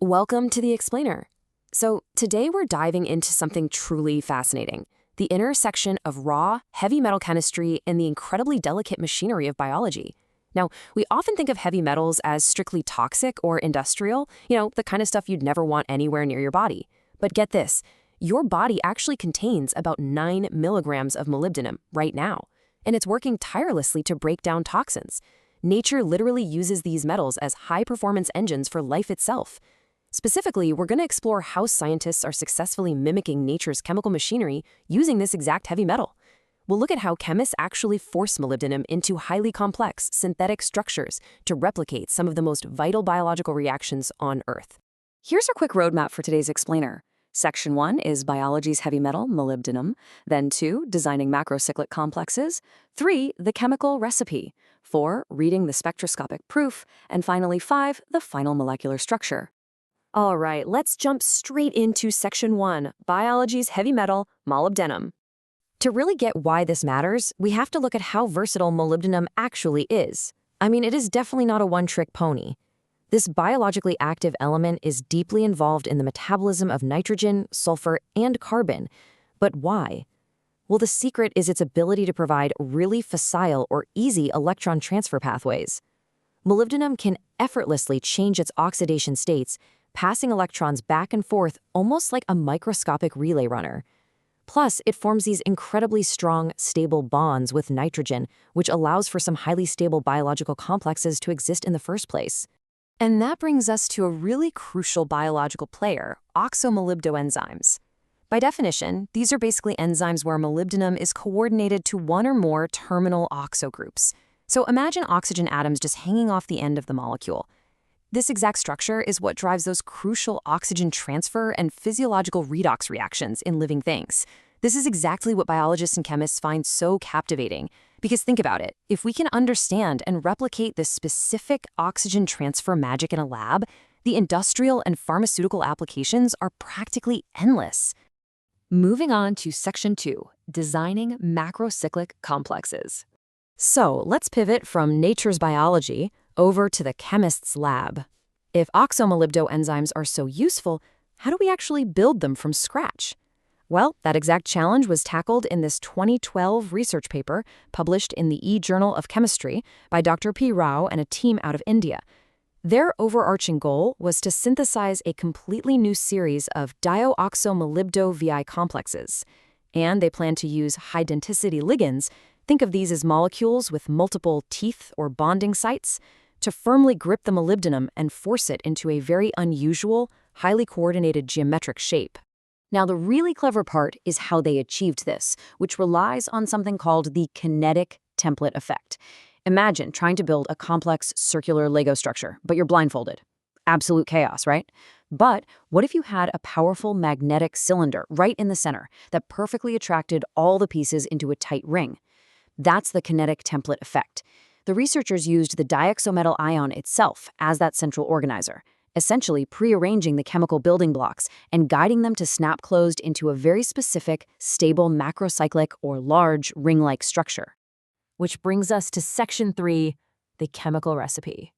Welcome to the Explainer. So today we're diving into something truly fascinating, the intersection of raw, heavy metal chemistry and the incredibly delicate machinery of biology. Now, we often think of heavy metals as strictly toxic or industrial, the kind of stuff you'd never want anywhere near your body. But get this, your body actually contains about 9 milligrams of molybdenum right now, and it's working tirelessly to break down toxins. Nature literally uses these metals as high-performance engines for life itself. Specifically, we're going to explore how scientists are successfully mimicking nature's chemical machinery using this exact heavy metal. We'll look at how chemists actually force molybdenum into highly complex, synthetic structures to replicate some of the most vital biological reactions on Earth. Here's our quick roadmap for today's Explainer. Section 1 is biology's heavy metal, molybdenum. Then 2, designing macrocyclic complexes. 3, the chemical recipe. 4, reading the spectroscopic proof. And finally 5, the final molecular structure. All right, let's jump straight into Section 1, biology's heavy metal, molybdenum. To really get why this matters, we have to look at how versatile molybdenum actually is. It is definitely not a one-trick pony. This biologically active element is deeply involved in the metabolism of nitrogen, sulfur, and carbon. But why? Well, the secret is its ability to provide really facile or easy electron transfer pathways. Molybdenum can effortlessly change its oxidation states, passing electrons back and forth almost like a microscopic relay runner. Plus, it forms these incredibly strong, stable bonds with nitrogen, which allows for some highly stable biological complexes to exist in the first place. And that brings us to a really crucial biological player, oxomolybdenum. By definition, these are basically enzymes where molybdenum is coordinated to one or more terminal oxo groups. So imagine oxygen atoms just hanging off the end of the molecule. This exact structure is what drives those crucial oxygen transfer and physiological redox reactions in living things. This is exactly what biologists and chemists find so captivating. Because think about it, if we can understand and replicate this specific oxygen transfer magic in a lab, the industrial and pharmaceutical applications are practically endless. Moving on to Section 2, designing macrocyclic complexes. So let's pivot from nature's biology over to the chemist's lab. If oxomolybdenum are so useful, how do we actually build them from scratch? Well, that exact challenge was tackled in this 2012 research paper published in the E-Journal of Chemistry by Dr. P. Rao and a team out of India. Their overarching goal was to synthesize a completely new series of dioxomolybdenum complexes, and they plan to use high-density ligands, think of these as molecules with multiple teeth or bonding sites, to firmly grip the molybdenum and force it into a very unusual, highly coordinated geometric shape. Now, the really clever part is how they achieved this, which relies on something called the kinetic template effect. Imagine trying to build a complex circular Lego structure, but you're blindfolded. Absolute chaos, right? But what if you had a powerful magnetic cylinder right in the center that perfectly attracted all the pieces into a tight ring? That's the kinetic template effect. The researchers used the dioxometal ion itself as that central organizer, essentially prearranging the chemical building blocks and guiding them to snap closed into a very specific, stable macrocyclic or large ring-like structure. Which brings us to Section 3, the chemical recipe.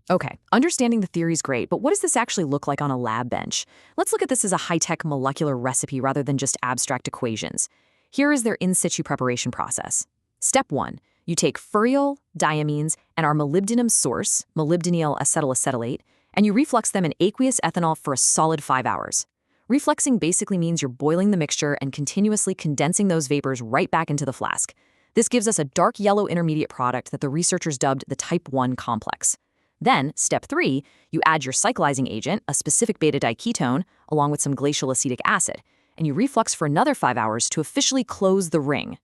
Okay, understanding the theory is great, but what does this actually look like on a lab bench? Let's look at this as a high-tech molecular recipe rather than just abstract equations. Here is their in situ preparation process. Step 1. You take Furil, diamines, and our molybdenum source, molybdenyl acetylacetylate, and you reflux them in aqueous ethanol for a solid 5 hours. Refluxing basically means you're boiling the mixture and continuously condensing those vapors right back into the flask. This gives us a dark yellow intermediate product that the researchers dubbed the type 1 complex. Then, step 3, you add your cyclizing agent, a specific beta-diketone, along with some glacial acetic acid, and you reflux for another 5 hours to officially close the ring.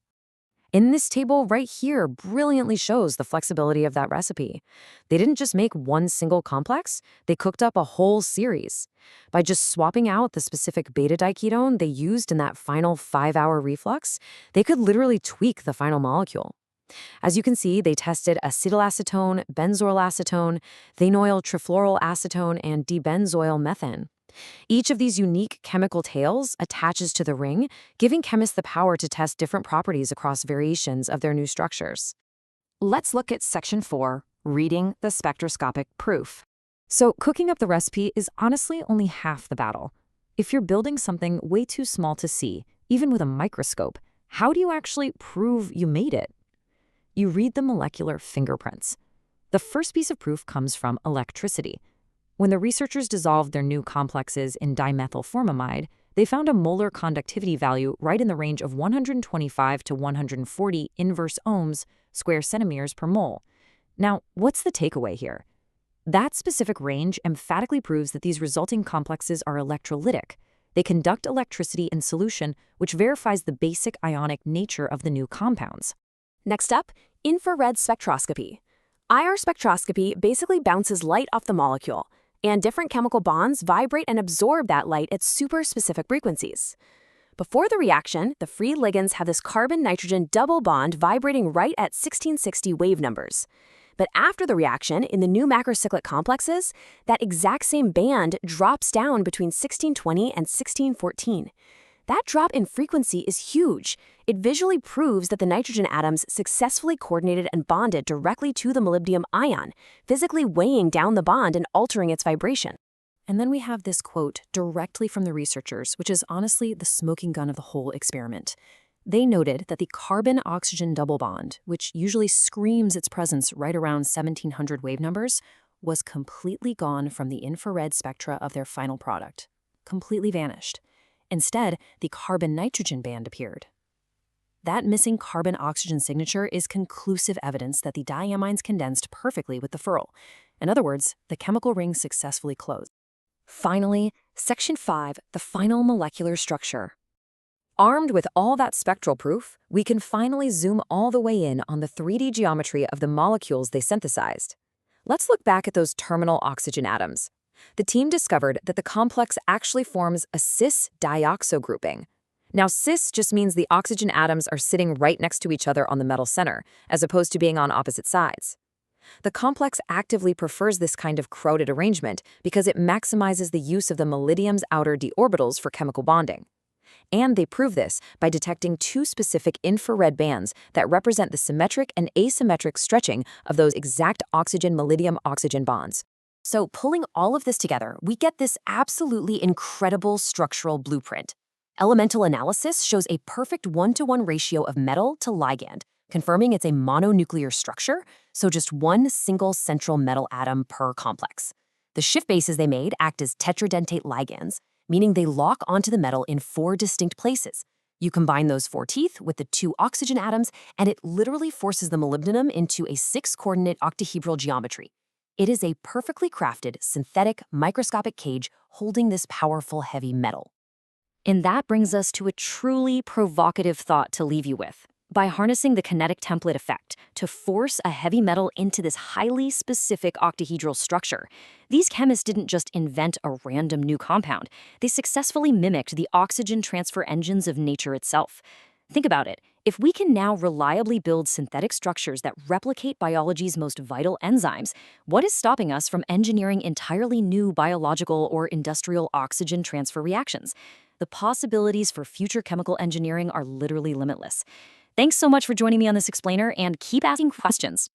In this table right here brilliantly shows the flexibility of that recipe. They didn't just make one single complex, they cooked up a whole series. By just swapping out the specific beta-diketone they used in that final 5-hour reflux, they could literally tweak the final molecule. As you can see, they tested acetylacetone, benzoyl acetone, thanoyl trifluoryl acetone, and dibenzoyl methane. Each of these unique chemical tails attaches to the ring, giving chemists the power to test different properties across variations of their new structures. Let's look at Section 4, reading the spectroscopic proof. So cooking up the recipe is honestly only half the battle. If you're building something way too small to see, even with a microscope, how do you actually prove you made it? You read the molecular fingerprints. The first piece of proof comes from electricity. When the researchers dissolved their new complexes in dimethylformamide, they found a molar conductivity value right in the range of 125 to 140 inverse ohms square centimeters per mole. Now, what's the takeaway here? That specific range emphatically proves that these resulting complexes are electrolytic. They conduct electricity in solution, which verifies the basic ionic nature of the new compounds. Next up, infrared spectroscopy. IR spectroscopy basically bounces light off the molecule, and different chemical bonds vibrate and absorb that light at super specific frequencies. Before the reaction, the free ligands have this carbon-nitrogen double bond vibrating right at 1660 wave numbers. But after the reaction, in the new macrocyclic complexes, that exact same band drops down between 1620 and 1614. That drop in frequency is huge. It visually proves that the nitrogen atoms successfully coordinated and bonded directly to the molybdenum ion, physically weighing down the bond and altering its vibration. And then we have this quote directly from the researchers, which is honestly the smoking gun of the whole experiment. They noted that the carbon-oxygen double bond, which usually screams its presence right around 1700 wave numbers, was completely gone from the infrared spectra of their final product. Completely vanished. Instead, the carbon-nitrogen band appeared. That missing carbon-oxygen signature is conclusive evidence that the diamines condensed perfectly with the Furil. In other words, the chemical ring successfully closed. Finally, Section 5, the final molecular structure. Armed with all that spectral proof, we can finally zoom all the way in on the 3D geometry of the molecules they synthesized. Let's look back at those terminal oxygen atoms. The team discovered that the complex actually forms a cis-dioxo grouping. Now, cis just means the oxygen atoms are sitting right next to each other on the metal center, as opposed to being on opposite sides. The complex actively prefers this kind of crowded arrangement because it maximizes the use of the molybdenum's outer d orbitals for chemical bonding. And they prove this by detecting two specific infrared bands that represent the symmetric and asymmetric stretching of those exact oxygen-molybdenum-oxygen bonds. So pulling all of this together, we get this absolutely incredible structural blueprint. Elemental analysis shows a perfect 1-to-1 ratio of metal to ligand, confirming it's a mononuclear structure, so just one single central metal atom per complex. The shift bases they made act as tetradentate ligands, meaning they lock onto the metal in 4 distinct places. You combine those 4 teeth with the 2 oxygen atoms, and it literally forces the molybdenum into a 6-coordinate octahedral geometry. It is a perfectly crafted, synthetic, microscopic cage holding this powerful heavy metal. And that brings us to a truly provocative thought to leave you with. By harnessing the kinetic template effect to force a heavy metal into this highly specific octahedral structure, these chemists didn't just invent a random new compound. They successfully mimicked the oxygen transfer engines of nature itself. Think about it. If we can now reliably build synthetic structures that replicate biology's most vital enzymes, what is stopping us from engineering entirely new biological or industrial oxygen transfer reactions? The possibilities for future chemical engineering are literally limitless. Thanks so much for joining me on this explainer, and keep asking questions.